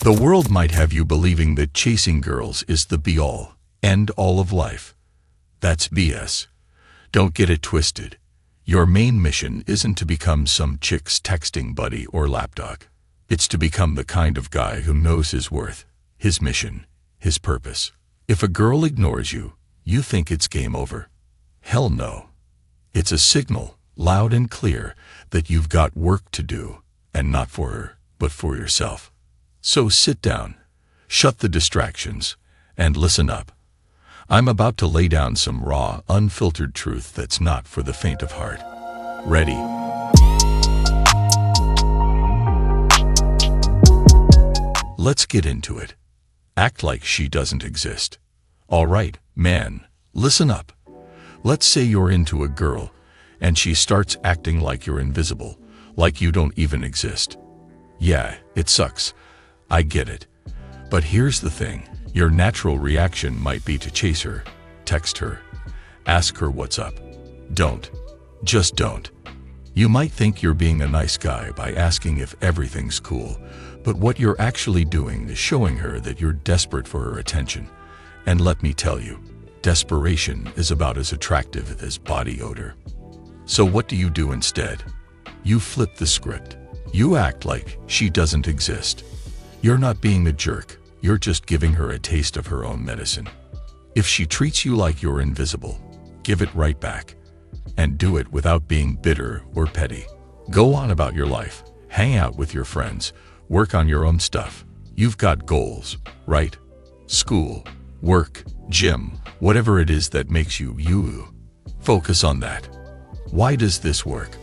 The world might have you believing that chasing girls is the be-all, end-all of life. That's BS. Don't get it twisted. Your main mission isn't to become some chick's texting buddy or lapdog. It's to become the kind of guy who knows his worth, his mission, his purpose. If a girl ignores you, you think it's game over. Hell no. It's a signal, loud and clear, that you've got work to do, and not for her, but for yourself. So sit down, shut the distractions, and listen up. I'm about to lay down some raw, unfiltered truth that's not for the faint of heart. Ready? Let's get into it. Act like she doesn't exist. All right, man, listen up. Let's say you're into a girl, and she starts acting like you're invisible, like you don't even exist. Yeah, it sucks. I get it. But here's the thing. Your natural reaction might be to chase her, text her, ask her what's up. Don't. Just don't. You might think you're being a nice guy by asking if everything's cool, but what you're actually doing is showing her that you're desperate for her attention. And let me tell you, desperation is about as attractive as body odor. So what do you do instead? You flip the script. You act like she doesn't exist. You're not being a jerk. You're just giving her a taste of her own medicine. If she treats you like you're invisible, give it right back. And do it without being bitter or petty. Go on about your life. Hang out with your friends. Work on your own stuff. You've got goals, right? School, work, gym, whatever it is that makes you you. Focus on that. Why does this work?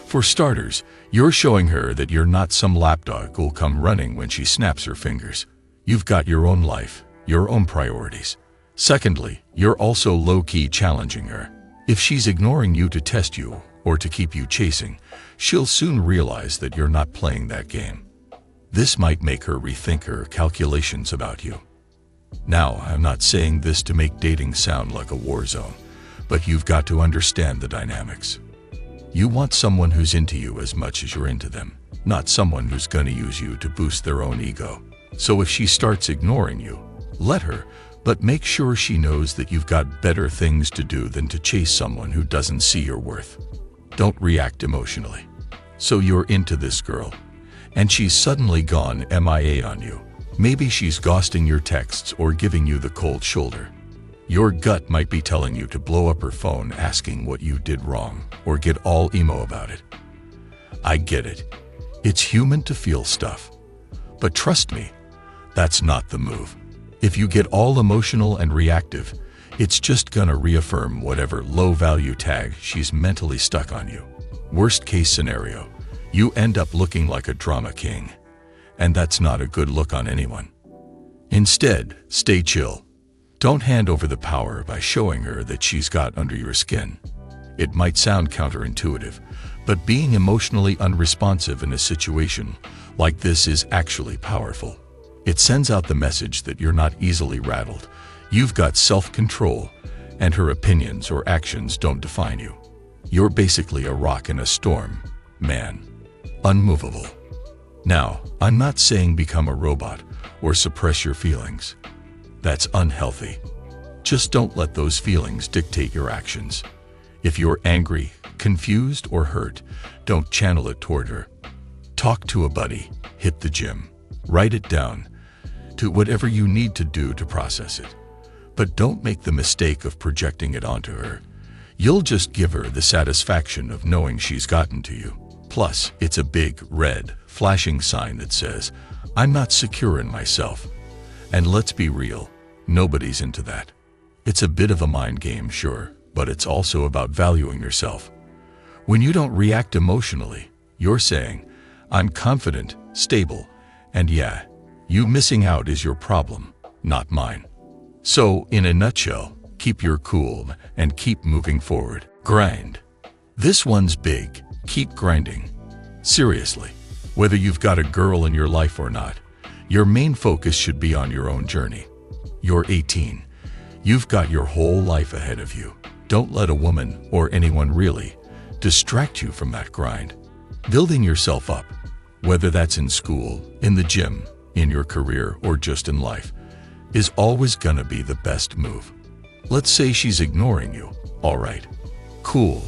For starters, you're showing her that you're not some lapdog who'll come running when she snaps her fingers. You've got your own life, your own priorities. Secondly, you're also low-key challenging her. If she's ignoring you to test you or to keep you chasing, she'll soon realize that you're not playing that game. This might make her rethink her calculations about you. Now, I'm not saying this to make dating sound like a war zone, but you've got to understand the dynamics. You want someone who's into you as much as you're into them, not someone who's gonna use you to boost their own ego. So if she starts ignoring you, let her, but make sure she knows that you've got better things to do than to chase someone who doesn't see your worth. Don't react emotionally. So you're into this girl, and she's suddenly gone MIA on you. Maybe she's ghosting your texts or giving you the cold shoulder. Your gut might be telling you to blow up her phone asking what you did wrong or get all emo about it. I get it. It's human to feel stuff. But trust me, that's not the move. If you get all emotional and reactive, it's just gonna reaffirm whatever low-value tag she's mentally stuck on you. Worst case scenario, you end up looking like a drama king. And that's not a good look on anyone. Instead, stay chill. Don't hand over the power by showing her that she's got under your skin. It might sound counterintuitive, but being emotionally unresponsive in a situation like this is actually powerful. It sends out the message that you're not easily rattled. You've got self-control, and her opinions or actions don't define you. You're basically a rock in a storm, man. Unmovable. Now, I'm not saying become a robot or suppress your feelings. That's unhealthy. Just don't let those feelings dictate your actions. If you're angry, confused, or hurt, don't channel it toward her. Talk to a buddy, hit the gym, write it down, do whatever you need to do to process it. But don't make the mistake of projecting it onto her. You'll just give her the satisfaction of knowing she's gotten to you. Plus, it's a big, red, flashing sign that says, I'm not secure in myself. And let's be real, nobody's into that. It's a bit of a mind game, sure, but it's also about valuing yourself. When you don't react emotionally, you're saying, I'm confident, stable, and yeah, you missing out is your problem, not mine. So, in a nutshell, keep your cool and keep moving forward. Grind. This one's big. Keep grinding. Seriously, whether you've got a girl in your life or not, your main focus should be on your own journey. You're 18. You've got your whole life ahead of you. Don't let a woman, or anyone really, distract you from that grind. Building yourself up, whether that's in school, in the gym, in your career or just in life, is always gonna be the best move. Let's say she's ignoring you. All right, cool,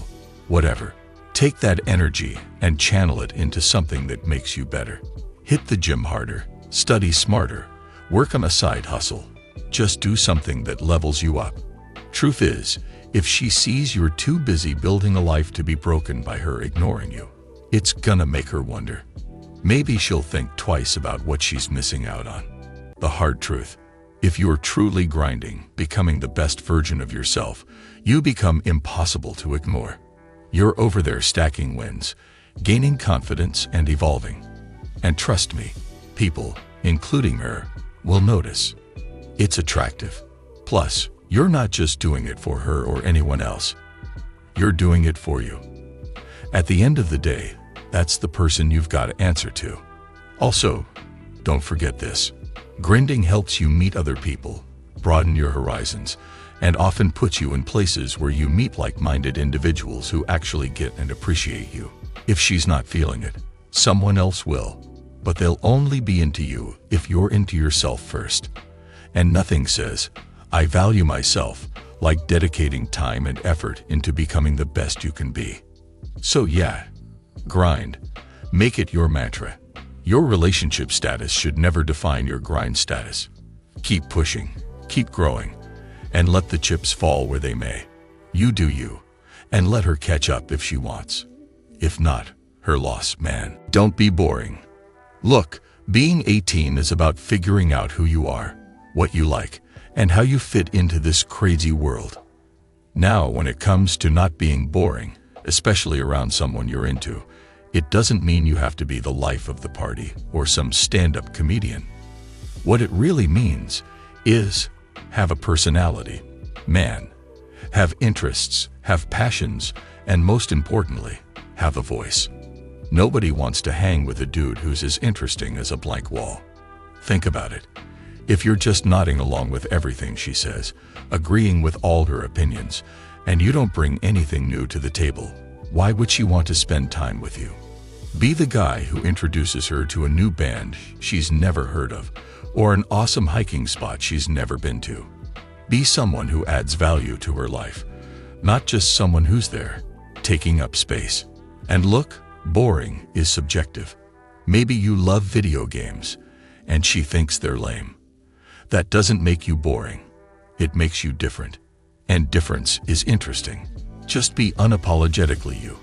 whatever. Take that energy and channel it into something that makes you better. Hit the gym harder, study smarter, work on a side hustle. Just do something that levels you up. Truth is, if she sees you're too busy building a life to be broken by her ignoring you, it's gonna make her wonder. Maybe she'll think twice about what she's missing out on. The hard truth: if you're truly grinding, becoming the best version of yourself, you become impossible to ignore. You're over there stacking wins, gaining confidence and evolving. And trust me, people, including her, will notice. It's attractive. Plus, you're not just doing it for her or anyone else. You're doing it for you. At the end of the day, that's the person you've got to answer to. Also, don't forget this. Grinding helps you meet other people, broaden your horizons, and often puts you in places where you meet like-minded individuals who actually get and appreciate you. If she's not feeling it, someone else will. But they'll only be into you if you're into yourself first. And nothing says, "I value myself," like dedicating time and effort into becoming the best you can be. So yeah, grind. Make it your mantra. Your relationship status should never define your grind status. Keep pushing, keep growing, and let the chips fall where they may. You do you, and let her catch up if she wants. If not, her loss, man. Don't be boring. Look, being 18 is about figuring out who you are, what you like, and how you fit into this crazy world. Now, when it comes to not being boring, especially around someone you're into, it doesn't mean you have to be the life of the party or some stand-up comedian. What it really means is have a personality, man, have interests, have passions, and most importantly, have a voice. Nobody wants to hang with a dude who's as interesting as a blank wall. Think about it. If you're just nodding along with everything she says, agreeing with all her opinions, and you don't bring anything new to the table, why would she want to spend time with you? Be the guy who introduces her to a new band she's never heard of, or an awesome hiking spot she's never been to. Be someone who adds value to her life, not just someone who's there, taking up space. And look, boring is subjective. Maybe you love video games, and she thinks they're lame. That doesn't make you boring. It makes you different. And difference is interesting. Just be unapologetically you,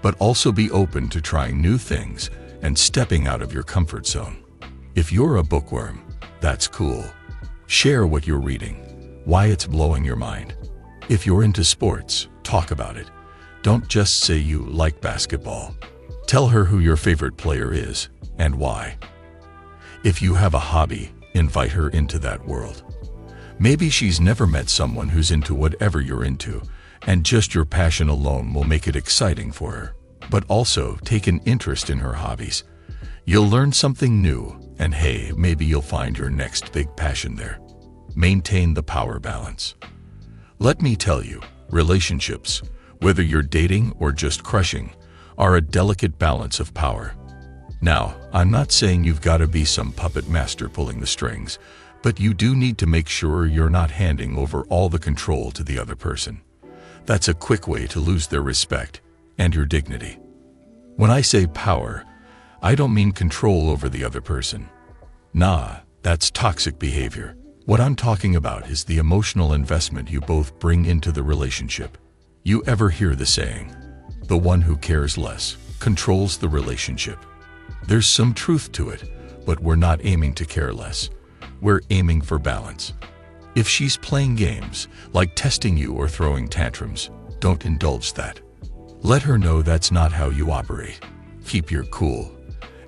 but also be open to trying new things and stepping out of your comfort zone. If you're a bookworm, that's cool. Share what you're reading, why it's blowing your mind. If you're into sports, talk about it. Don't just say you like basketball. Tell her who your favorite player is and why. If you have a hobby, invite her into that world. Maybe she's never met someone who's into whatever you're into, and just your passion alone will make it exciting for her. But also take an interest in her hobbies. You'll learn something new, and hey, maybe you'll find your next big passion there. Maintain the power balance. Let me tell you, relationships, whether you're dating or just crushing, are a delicate balance of power. Now, I'm not saying you've got to be some puppet master pulling the strings, but you do need to make sure you're not handing over all the control to the other person. That's a quick way to lose their respect and your dignity. When I say power, I don't mean control over the other person. Nah, that's toxic behavior. What I'm talking about is the emotional investment you both bring into the relationship. You ever hear the saying, "The one who cares less controls the relationship"? There's some truth to it, but we're not aiming to care less. We're aiming for balance. If she's playing games, like testing you or throwing tantrums, don't indulge that. Let her know that's not how you operate. Keep your cool,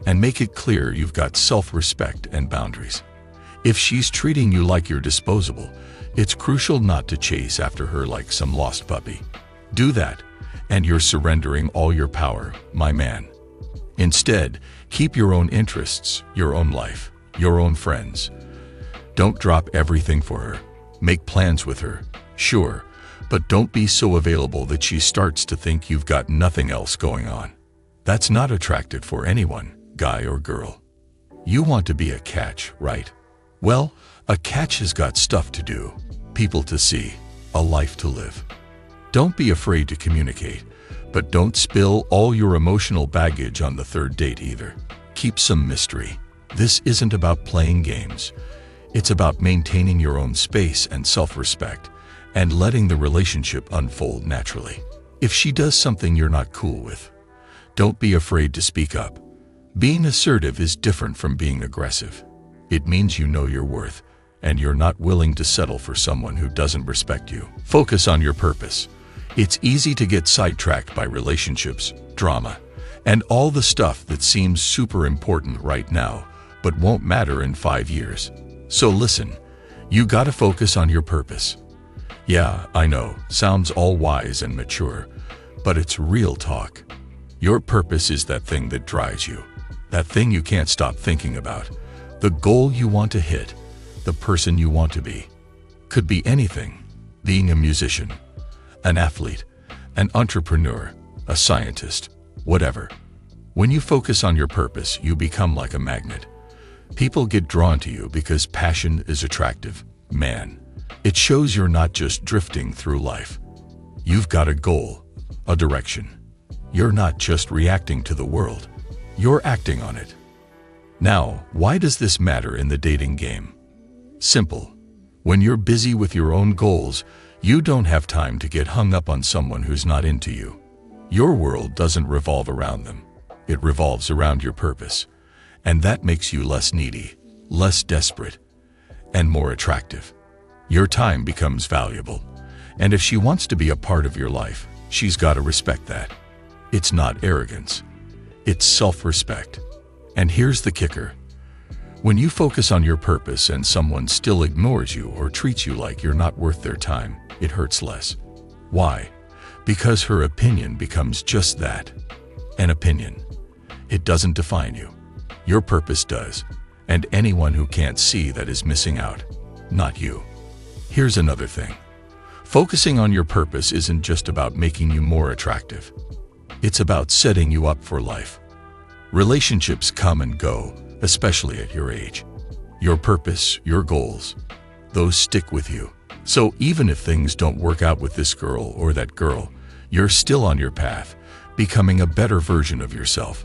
and make it clear you've got self-respect and boundaries. If she's treating you like you're disposable, it's crucial not to chase after her like some lost puppy. Do that, and you're surrendering all your power, my man. Instead, keep your own interests, your own life, your own friends. Don't drop everything for her. Make plans with her, sure, but don't be so available that she starts to think you've got nothing else going on. That's not attractive for anyone, guy or girl. You want to be a catch, right? Well, a catch has got stuff to do, people to see, a life to live. Don't be afraid to communicate, but don't spill all your emotional baggage on the third date either. Keep some mystery. This isn't about playing games. It's about maintaining your own space and self-respect and letting the relationship unfold naturally. If she does something you're not cool with, don't be afraid to speak up. Being assertive is different from being aggressive. It means you know your worth and you're not willing to settle for someone who doesn't respect you. Focus on your purpose. It's easy to get sidetracked by relationships, drama, and all the stuff that seems super important right now, but won't matter in 5 years. So listen, you gotta focus on your purpose. Yeah, I know, sounds all wise and mature, but it's real talk. Your purpose is that thing that drives you, that thing you can't stop thinking about, the goal you want to hit, the person you want to be. Could be anything, being a musician, an athlete, an entrepreneur, a scientist, whatever. When you focus on your purpose, you become like a magnet. People get drawn to you because passion is attractive. Man, it shows you're not just drifting through life. You've got a goal, a direction. You're not just reacting to the world. You're acting on it. Now, why does this matter in the dating game? Simple. When you're busy with your own goals, you don't have time to get hung up on someone who's not into you. Your world doesn't revolve around them. It revolves around your purpose. And that makes you less needy, less desperate, and more attractive. Your time becomes valuable. And if she wants to be a part of your life, she's got to respect that. It's not arrogance. It's self-respect. And here's the kicker. When you focus on your purpose and someone still ignores you or treats you like you're not worth their time, it hurts less. Why? Because her opinion becomes just that, an opinion. It doesn't define you. Your purpose does, and anyone who can't see that is missing out, not you. Here's another thing. Focusing on your purpose isn't just about making you more attractive. It's about setting you up for life. Relationships come and go, especially at your age. Your purpose, your goals, those stick with you. So even if things don't work out with this girl or that girl, you're still on your path, becoming a better version of yourself.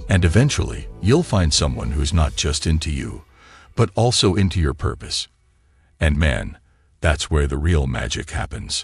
And eventually, you'll find someone who's not just into you, but also into your purpose. And man, that's where the real magic happens.